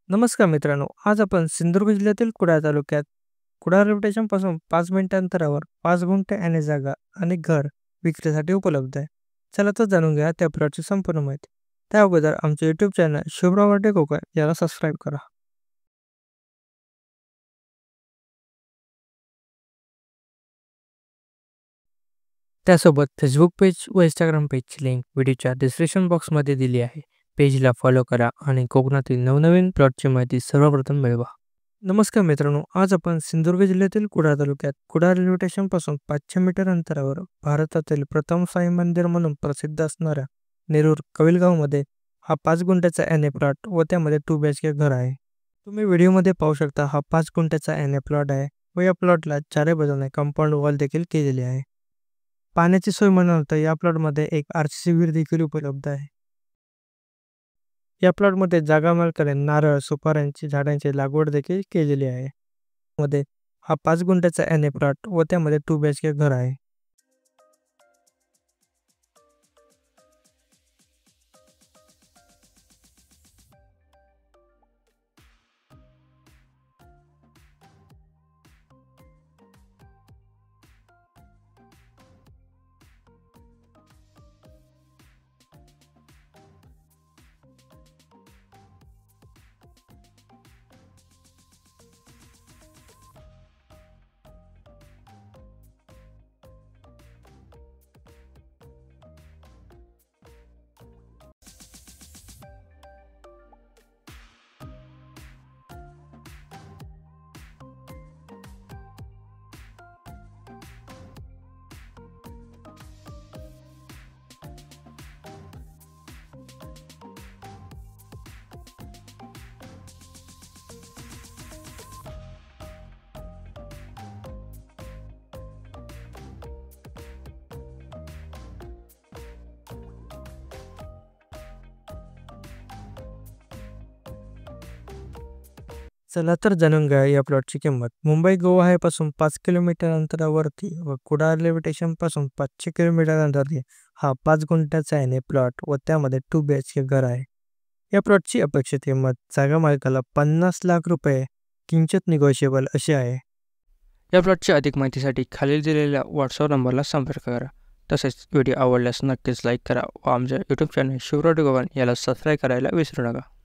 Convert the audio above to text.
नमस्कार मित्रांनो, आज आपण सिंधुदुर्ग जिल्ह्यातील कुडाळ तालुक्यात कुडाळ रेल्वे स्टेशनपासून 5 मिनिटां अंतरावर 5 गुंठे आणि जागा आणि घर विक्रीसाठी उपलब्ध आहे. चला तर जाणून घ्या त्या प्लॉटची संपूर्ण माहिती. त्या अगोदर आमचे यूट्यूब चॅनल शुभ्रा वाटे कोकण याला सबस्क्राईब करा. त्यासोबत फेसबुक पेज व इंस्टाग्राम पेजची लिंक व्हिडिओच्या डिस्क्रिप्शन बॉक्समध्ये दिली आहे. पेजला फॉलो करा आणि कोकणातील नवनवीन प्लॉटची माहिती सर्वप्रथम मिळवा. नमस्कार मित्रांनो, आज आपण सिंधुदुर्ग जिल्ह्यातील कुडाळ तालुक्यात कुडाळ रेल्वे स्टेशनपासून 500 मीटर अंतरावर भारतातील प्रथम साई मंदिर म्हणून प्रसिद्ध असणाऱ्या नेरूर कविलगावमध्ये हा 5 गुंठ्याचा एन प्लॉट व त्यामध्ये 2 BHK घर आहे. तुम्ही व्हिडिओमध्ये पाहू शकता हा 5 गुंठ्याचा एन प्लॉट आहे व या प्लॉटला चारही बाजूने कंपाऊंड वॉल देखील केलेली आहे. पाण्याची सोय म्हणाल तर या प्लॉटमध्ये एक RCC विहीर देखील उपलब्ध आहे. या प्लॉटमध्ये जागा मालकाने नारळ, सुपाऱ्यांची झाडांची लागवड देखील केलेली आहे. मध्ये हा 5 गुंठ्याचा एन प्लॉट व त्यामध्ये 2 BHK घर आहे. चला तर जाणून घ्या या प्लॉटची किंमत. मुंबई गोवाहापासून 5 किलोमीटर अंतरावरती व कुडाळ रेल्वे स्टेशनपासून 500 किलोमीटर अंतरावरती हा 5 गुंठ्याचा एन प्लॉट व त्यामध्ये 2 BHK घर आहे. या प्लॉटची अपेक्षित किंमत जागा मालकाला 50 लाख रुपये किंचित निगोशिएबल अशी आहे. या प्लॉटची अधिक माहितीसाठी खालील दिलेल्या व्हॉट्सअप नंबरला संपर्क करा. तसेच व्हिडिओ आवडल्यास नक्कीच लाईक करा व आमच्या यूट्यूब चॅनल शुभ्रा वाटे कोकण याला सबस्क्राईब करायला विसरू नका.